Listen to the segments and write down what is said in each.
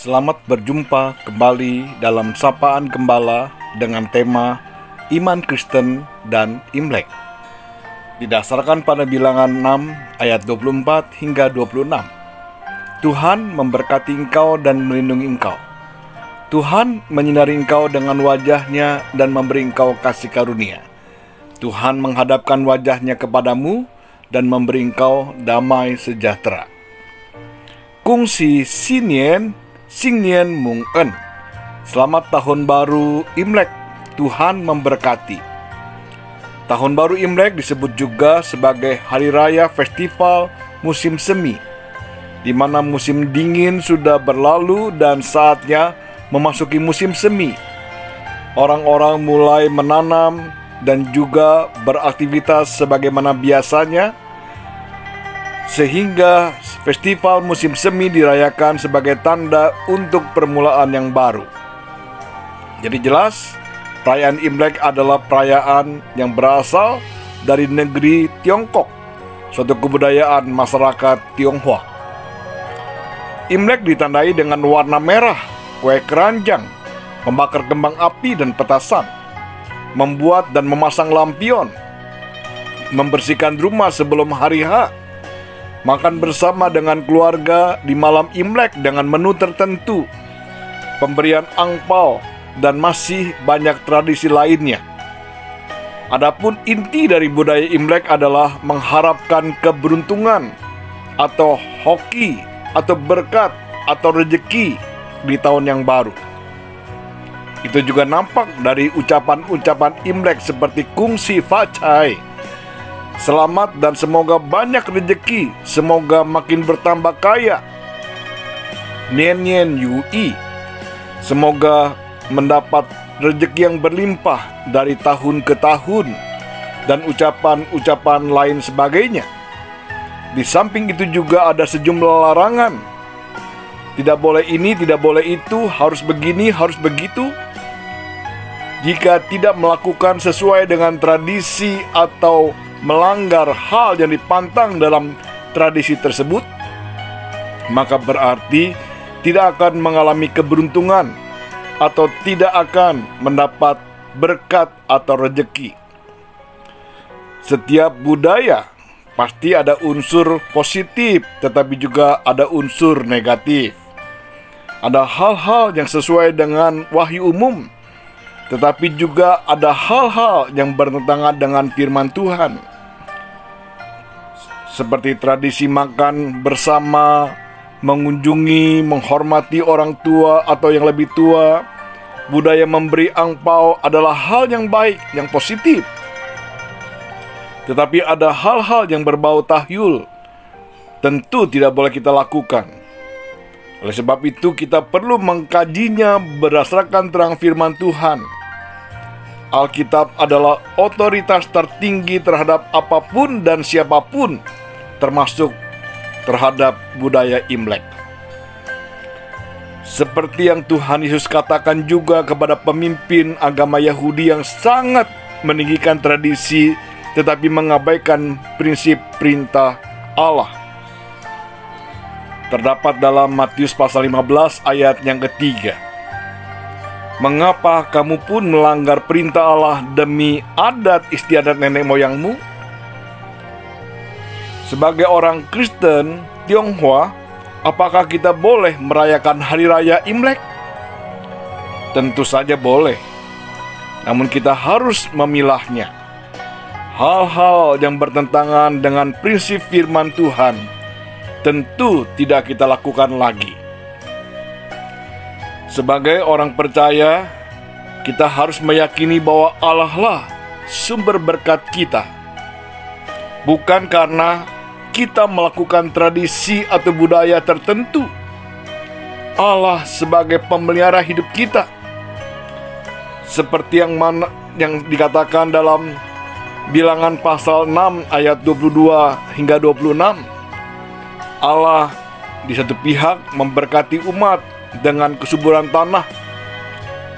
Selamat berjumpa kembali dalam Sapaan Gembala dengan tema Iman Kristen dan Imlek. Didasarkan pada Bilangan 6 ayat 24 hingga 26. Tuhan memberkati engkau dan melindungi engkau. Tuhan menyinari engkau dengan wajahnya dan memberi engkau kasih karunia. Tuhan menghadapkan wajahnya kepadamu dan memberi engkau damai sejahtera. Kungsi Sinien Singnien Mung En. Selamat Tahun Baru Imlek, Tuhan memberkati. Tahun Baru Imlek disebut juga sebagai Hari Raya Festival Musim Semi, di mana musim dingin sudah berlalu dan saatnya memasuki musim semi. Orang-orang mulai menanam dan juga beraktivitas sebagaimana biasanya, sehingga festival musim semi dirayakan sebagai tanda untuk permulaan yang baru. Jadi jelas, perayaan Imlek adalah perayaan yang berasal dari negeri Tiongkok, suatu kebudayaan masyarakat Tionghoa. Imlek ditandai dengan warna merah, kue keranjang, membakar kembang api dan petasan, membuat dan memasang lampion, membersihkan rumah sebelum hari H, makan bersama dengan keluarga di malam Imlek dengan menu tertentu, pemberian angpau, dan masih banyak tradisi lainnya. Adapun inti dari budaya Imlek adalah mengharapkan keberuntungan atau hoki atau berkat atau rezeki di tahun yang baru. Itu juga nampak dari ucapan-ucapan Imlek seperti Kungsi Facai, selamat dan semoga banyak rezeki, semoga makin bertambah kaya. Nian Nian Yui, semoga mendapat rezeki yang berlimpah dari tahun ke tahun, dan ucapan-ucapan lain sebagainya. Di samping itu juga ada sejumlah larangan. Tidak boleh ini, tidak boleh itu, harus begini, harus begitu. Jika tidak melakukan sesuai dengan tradisi atau melanggar hal yang dipantang dalam tradisi tersebut, maka berarti tidak akan mengalami keberuntungan atau tidak akan mendapat berkat atau rezeki. Setiap budaya pasti ada unsur positif, tetapi juga ada unsur negatif. Ada hal-hal yang sesuai dengan wahyu umum, tetapi juga ada hal-hal yang bertentangan dengan firman Tuhan, seperti tradisi makan bersama, mengunjungi, menghormati orang tua atau yang lebih tua. Budaya memberi angpau adalah hal yang baik, yang positif. Tetapi ada hal-hal yang berbau tahyul, tentu tidak boleh kita lakukan. Oleh sebab itu kita perlu mengkajinya berdasarkan terang firman Tuhan. Alkitab adalah otoritas tertinggi terhadap apapun dan siapapun, termasuk terhadap budaya Imlek. Seperti yang Tuhan Yesus katakan juga kepada pemimpin agama Yahudi yang sangat meninggikan tradisi tetapi mengabaikan prinsip perintah Allah. Terdapat dalam Matius pasal 15 ayat yang ketiga. Mengapa kamu pun melanggar perintah Allah demi adat istiadat nenek moyangmu? Sebagai orang Kristen Tionghoa, apakah kita boleh merayakan Hari Raya Imlek? Tentu saja boleh. Namun kita harus memilahnya. Hal-hal yang bertentangan dengan prinsip firman Tuhan tentu tidak kita lakukan lagi. Sebagai orang percaya, kita harus meyakini bahwa Allah lah sumber berkat kita. Bukan karena kita melakukan tradisi atau budaya tertentu. Allah sebagai pemelihara hidup kita. Seperti yang dikatakan dalam Bilangan pasal 6 ayat 22 hingga 26. Allah di satu pihak memberkati umat dengan kesuburan tanah,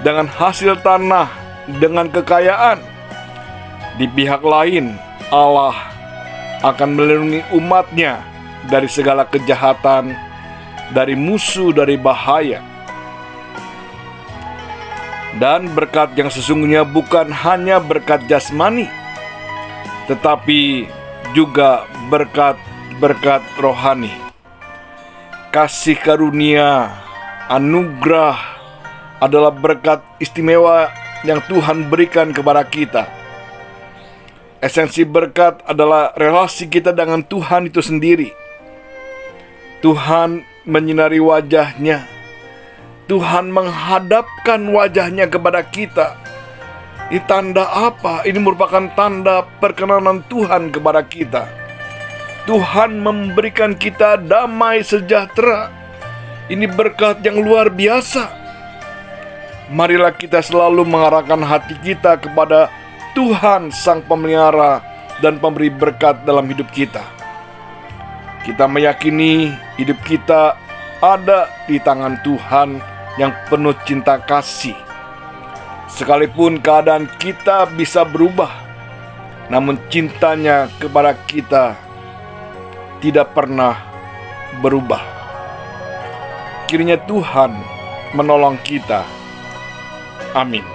dengan hasil tanah, dengan kekayaan. Di pihak lain, Allah akan melindungi umatnya dari segala kejahatan, dari musuh, dari bahaya. Dan berkat yang sesungguhnya bukan hanya berkat jasmani, tetapi juga berkat-berkat rohani. Kasih karunia, anugerah adalah berkat istimewa yang Tuhan berikan kepada kita. Esensi berkat adalah relasi kita dengan Tuhan itu sendiri. Tuhan menyinari wajahnya. Tuhan menghadapkan wajahnya kepada kita. Ini tanda apa? Ini merupakan tanda perkenanan Tuhan kepada kita. Tuhan memberikan kita damai sejahtera. Ini berkat yang luar biasa. Marilah kita selalu mengarahkan hati kita kepada Tuhan Sang Pemelihara dan Pemberi berkat dalam hidup kita. Kita meyakini hidup kita ada di tangan Tuhan yang penuh cinta kasih. Sekalipun keadaan kita bisa berubah, namun cintanya kepada kita tidak pernah berubah. Kiranya Tuhan menolong kita. Amin.